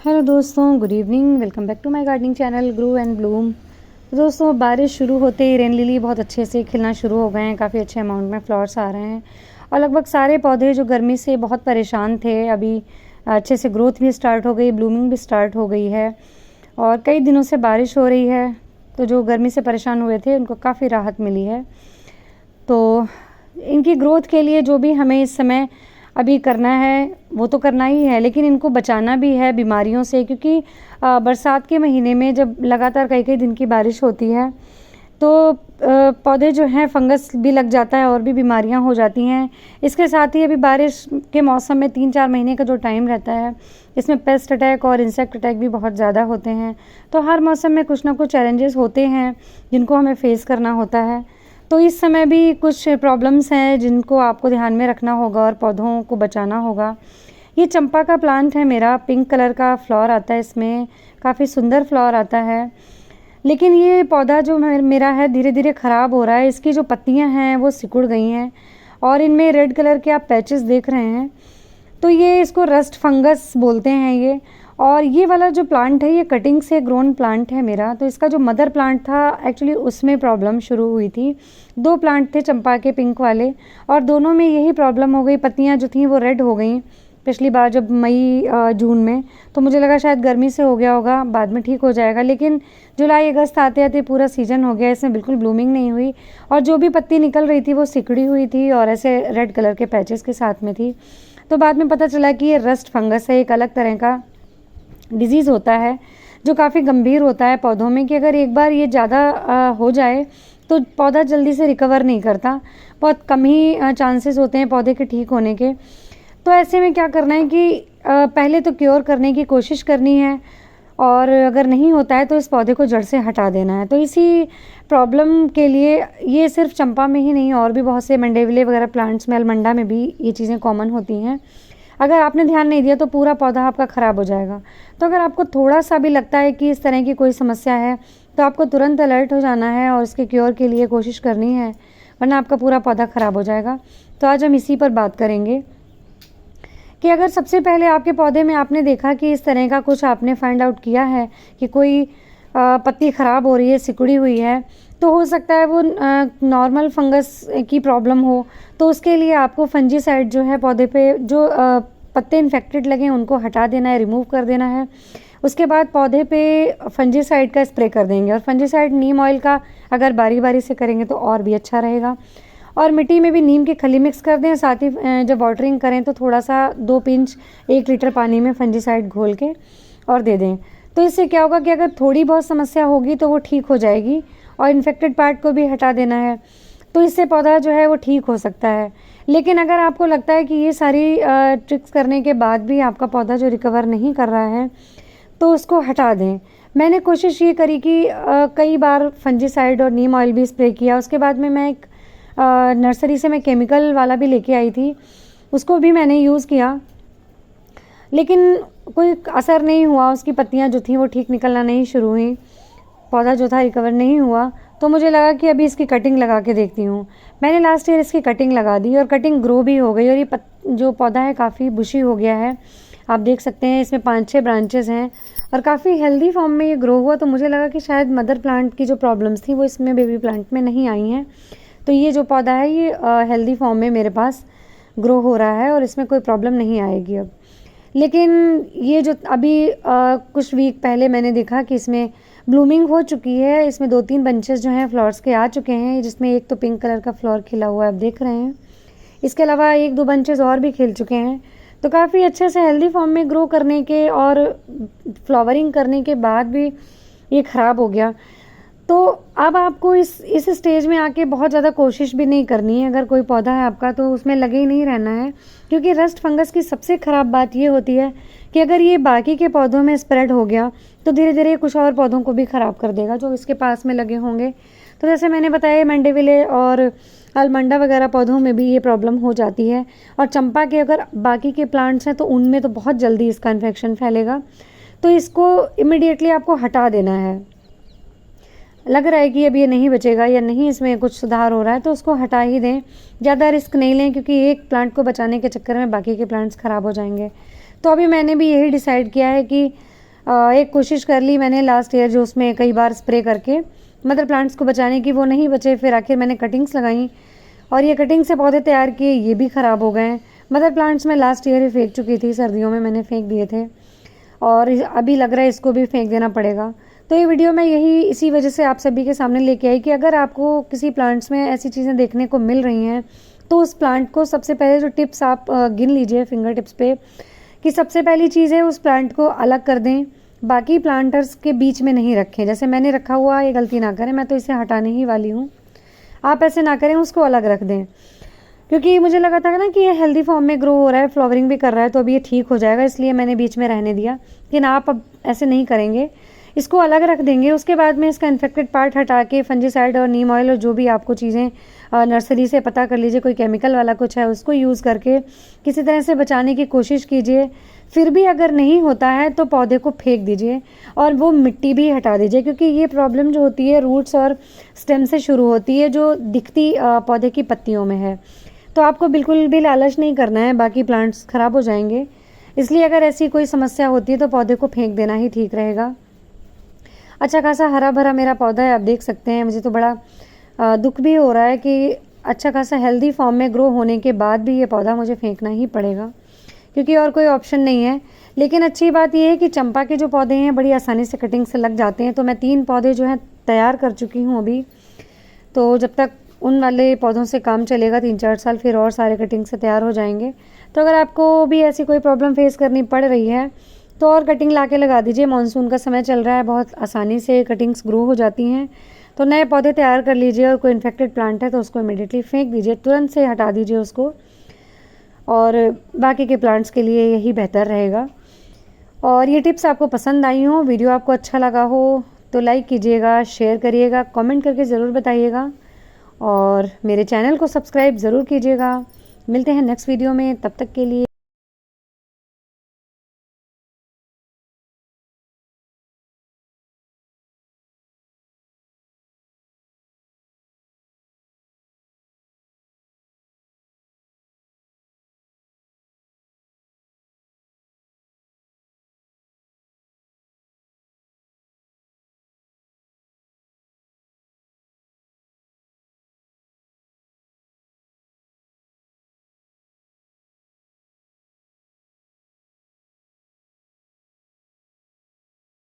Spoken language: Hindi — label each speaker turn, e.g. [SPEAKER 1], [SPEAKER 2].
[SPEAKER 1] हेलो दोस्तों, good evening. Welcome back to my gardening channel grow and bloom. तो दोस्तों, बारिश शुरू होते ही रेन लिली बहुत अच्छे से खिलना शुरू हो गए हैं। काफ़ी अच्छे अमाउंट में फ्लावर्स आ रहे हैं और लगभग सारे पौधे जो गर्मी से बहुत परेशान थे अभी अच्छे से ग्रोथ भी स्टार्ट हो गई, ब्लूमिंग भी स्टार्ट हो गई है। और कई दिनों से बारिश हो रही है तो जो गर्मी से परेशान हुए थे उनको काफ़ी राहत मिली है। तो इनकी ग्रोथ के लिए जो भी हमें इस समय अभी करना है वो तो करना ही है, लेकिन इनको बचाना भी है बीमारियों से, क्योंकि बरसात के महीने में जब लगातार कई कई दिन की बारिश होती है तो पौधे जो हैं फंगस भी लग जाता है और भी बीमारियां हो जाती हैं। इसके साथ ही अभी बारिश के मौसम में 3-4 महीने का जो टाइम रहता है इसमें पेस्ट अटैक और इंसेक्ट अटैक भी बहुत ज़्यादा होते हैं। तो हर मौसम में कुछ ना कुछ चैलेंजेस होते हैं जिनको हमें फेस करना होता है। तो इस समय भी कुछ प्रॉब्लम्स हैं जिनको आपको ध्यान में रखना होगा और पौधों को बचाना होगा। ये चंपा का प्लांट है मेरा, पिंक कलर का फ्लावर आता है, इसमें काफ़ी सुंदर फ्लावर आता है। लेकिन ये पौधा जो मेरा है धीरे धीरे ख़राब हो रहा है। इसकी जो पत्तियां हैं वो सिकुड़ गई हैं और इनमें रेड कलर के आप पैचेस देख रहे हैं। तो ये इसको रस्ट फंगस बोलते हैं ये। और ये वाला जो प्लांट है ये कटिंग से ग्रोन प्लांट है मेरा। तो इसका जो मदर प्लांट था एक्चुअली उसमें प्रॉब्लम शुरू हुई थी। 2 प्लांट थे चंपा के पिंक वाले और दोनों में यही प्रॉब्लम हो गई। पत्तियां जो थी वो रेड हो गई पिछली बार जब मई जून में। तो मुझे लगा शायद गर्मी से हो गया होगा, बाद में ठीक हो जाएगा, लेकिन जुलाई अगस्त आते आते पूरा सीजन हो गया, इसमें बिल्कुल ब्लूमिंग नहीं हुई और जो भी पत्ती निकल रही थी वो सिकुड़ी हुई थी और ऐसे रेड कलर के पैचेस के साथ में थी। तो बाद में पता चला कि ये रस्ट फंगस है, एक अलग तरह का डिजीज़ होता है जो काफ़ी गंभीर होता है पौधों में, कि अगर एक बार ये ज़्यादा हो जाए तो पौधा जल्दी से रिकवर नहीं करता। बहुत कम ही चांसेस होते हैं पौधे के ठीक होने के। तो ऐसे में क्या करना है कि पहले तो क्योर करने की कोशिश करनी है और अगर नहीं होता है तो इस पौधे को जड़ से हटा देना है। तो इसी प्रॉब्लम के लिए ये सिर्फ चंपा में ही नहीं और भी बहुत से मंडेविले वगैरह प्लांट्स में, अलमंडा में भी ये चीज़ें कॉमन होती हैं। अगर आपने ध्यान नहीं दिया तो पूरा पौधा आपका ख़राब हो जाएगा। तो अगर आपको थोड़ा सा भी लगता है कि इस तरह की कोई समस्या है तो आपको तुरंत अलर्ट हो जाना है और इसके क्योर के लिए कोशिश करनी है, वरना आपका पूरा पौधा ख़राब हो जाएगा। तो आज हम इसी पर बात करेंगे कि अगर सबसे पहले आपके पौधे में आपने देखा कि इस तरह का कुछ आपने फाइंड आउट किया है कि कोई पत्ती ख़राब हो रही है, सिकुड़ी हुई है, तो हो सकता है वो नॉर्मल फंगस की प्रॉब्लम हो। तो उसके लिए आपको फंजीसाइड जो है पौधे पे जो पत्ते इन्फेक्टेड लगे उनको हटा देना है, रिमूव कर देना है। उसके बाद पौधे पे फंजीसाइड का स्प्रे कर देंगे और फंजीसाइड नीम ऑयल का अगर बारी बारी से करेंगे तो और भी अच्छा रहेगा। और मिट्टी में भी नीम की खली मिक्स कर दें, साथ ही जब वाटरिंग करें तो थोड़ा सा 2 पिंच 1 लीटर पानी में फंजीसाइड घोल के और दे दें। तो इससे क्या होगा कि अगर थोड़ी बहुत समस्या होगी तो वो ठीक हो जाएगी और इन्फेक्टेड पार्ट को भी हटा देना है। तो इससे पौधा जो है वो ठीक हो सकता है। लेकिन अगर आपको लगता है कि ये सारी ट्रिक्स करने के बाद भी आपका पौधा जो रिकवर नहीं कर रहा है तो उसको हटा दें। मैंने कोशिश ये करी कि कई बार फंजीसाइड और नीम ऑयल भी स्प्रे किया। उसके बाद में मैं एक नर्सरी से मैं केमिकल वाला भी लेके आई थी, उसको भी मैंने यूज़ किया, लेकिन कोई असर नहीं हुआ। उसकी पत्तियां जो थी वो ठीक निकलना नहीं शुरू हुई, पौधा जो था रिकवर नहीं हुआ। तो मुझे लगा कि अभी इसकी कटिंग लगा के देखती हूँ। मैंने लास्ट ईयर इसकी कटिंग लगा दी और कटिंग ग्रो भी हो गई और ये जो पौधा है काफ़ी बुशी हो गया है। आप देख सकते हैं इसमें 5-6 ब्रांचेस हैं और काफ़ी हेल्दी फॉर्म में ये ग्रो हुआ। तो मुझे लगा कि शायद मदर प्लांट की जो प्रॉब्लम्स थी वो इसमें बेबी प्लांट में नहीं आई हैं। तो ये जो पौधा है ये हेल्दी फॉर्म में मेरे पास ग्रो हो रहा है और इसमें कोई प्रॉब्लम नहीं आएगी अब। लेकिन ये जो अभी कुछ वीक पहले मैंने देखा कि इसमें ब्लूमिंग हो चुकी है। इसमें 2-3 बंचेस जो हैं फ्लावर्स के आ चुके हैं, जिसमें एक तो पिंक कलर का फ्लावर खिला हुआ है, आप देख रहे हैं। इसके अलावा 1-2 बंचेस और भी खिल चुके हैं। तो काफ़ी अच्छे से हेल्दी फॉर्म में ग्रो करने के और फ्लावरिंग करने के बाद भी ये ख़राब हो गया। तो अब आपको इस स्टेज में आके बहुत ज़्यादा कोशिश भी नहीं करनी है। अगर कोई पौधा है आपका तो उसमें लगे ही नहीं रहना है, क्योंकि रस्ट फंगस की सबसे ख़राब बात ये होती है कि अगर ये बाकी के पौधों में स्प्रेड हो गया तो धीरे धीरे कुछ और पौधों को भी ख़राब कर देगा जो इसके पास में लगे होंगे। तो जैसे मैंने बताया मंडेविले और अलमंडा वगैरह पौधों में भी ये प्रॉब्लम हो जाती है। और चंपा के अगर बाकी के प्लांट्स हैं तो उनमें तो बहुत जल्दी इसका इन्फेक्शन फैलेगा। तो इसको इमिडिएटली आपको हटा देना है। लग रहा है कि अब ये नहीं बचेगा या नहीं इसमें कुछ सुधार हो रहा है तो उसको हटा ही दें, ज़्यादा रिस्क नहीं लें, क्योंकि एक प्लांट को बचाने के चक्कर में बाकी के प्लांट्स ख़राब हो जाएंगे। तो अभी मैंने भी यही डिसाइड किया है कि एक कोशिश कर ली मैंने लास्ट ईयर जो उसमें कई बार स्प्रे करके मदर प्लांट्स को बचाने की, वो नहीं बचे। फिर आखिर मैंने कटिंग्स लगाई और ये कटिंग से पौधे तैयार किए, ये भी ख़राब हो गए। मदर प्लांट्स मैं लास्ट ईयर ही फेंक चुकी थी, सर्दियों में मैंने फेंक दिए थे और अभी लग रहा है इसको भी फेंक देना पड़ेगा। तो ये वीडियो मैं यही इसी वजह से आप सभी के सामने लेके आई कि अगर आपको किसी प्लांट्स में ऐसी चीज़ें देखने को मिल रही हैं तो उस प्लांट को सबसे पहले जो टिप्स आप गिन लीजिए फिंगर टिप्स पे, कि सबसे पहली चीज़ है उस प्लांट को अलग कर दें, बाकी प्लांटर्स के बीच में नहीं रखें। जैसे मैंने रखा हुआ, ये गलती ना करें, मैं तो इसे हटाने ही वाली हूँ। आप ऐसे ना करें, उसको अलग रख दें, क्योंकि मुझे लगा था ना कि ये हेल्दी फॉर्म में ग्रो हो रहा है, फ्लावरिंग भी कर रहा है, तो अभी ये ठीक हो जाएगा, इसलिए मैंने बीच में रहने दिया। लेकिन आप अब ऐसे नहीं करेंगे, इसको अलग रख देंगे। उसके बाद में इसका इन्फेक्टेड पार्ट हटा के फंजीसाइड और नीम ऑयल और जो भी आपको चीज़ें नर्सरी से पता कर लीजिए, कोई केमिकल वाला कुछ है उसको यूज़ करके किसी तरह से बचाने की कोशिश कीजिए। फिर भी अगर नहीं होता है तो पौधे को फेंक दीजिए और वो मिट्टी भी हटा दीजिए, क्योंकि ये प्रॉब्लम जो होती है रूट्स और स्टेम से शुरू होती है, जो दिखती पौधे की पत्तियों में है। तो आपको बिल्कुल भी लालच नहीं करना है, बाकी प्लांट्स ख़राब हो जाएंगे। इसलिए अगर ऐसी कोई समस्या होती है तो पौधे को फेंक देना ही ठीक रहेगा। अच्छा खासा हरा भरा मेरा पौधा है, आप देख सकते हैं। मुझे तो बड़ा दुख भी हो रहा है कि अच्छा खासा हेल्दी फॉर्म में ग्रो होने के बाद भी ये पौधा मुझे फेंकना ही पड़ेगा, क्योंकि और कोई ऑप्शन नहीं है। लेकिन अच्छी बात यह है कि चंपा के जो पौधे हैं बड़ी आसानी से कटिंग से लग जाते हैं। तो मैं 3 पौधे जो हैं तैयार कर चुकी हूँ अभी। तो जब तक उन वाले पौधों से काम चलेगा 3-4 साल, फिर और सारे कटिंग से तैयार हो जाएंगे। तो अगर आपको भी ऐसी कोई प्रॉब्लम फेस करनी पड़ रही है तो और कटिंग ला के लगा दीजिए। मानसून का समय चल रहा है, बहुत आसानी से कटिंग्स ग्रो हो जाती हैं। तो नए पौधे तैयार कर लीजिए और कोई इन्फेक्टेड प्लांट है तो उसको इमीडिएटली फेंक दीजिए, तुरंत से हटा दीजिए उसको। और बाकी के प्लांट्स के लिए यही बेहतर रहेगा। और ये टिप्स आपको पसंद आई हो, वीडियो आपको अच्छा लगा हो तो लाइक कीजिएगा, शेयर करिएगा, कमेंट करके ज़रूर बताइएगा और मेरे चैनल को सब्सक्राइब ज़रूर कीजिएगा। मिलते हैं नेक्स्ट वीडियो में, तब तक के लिए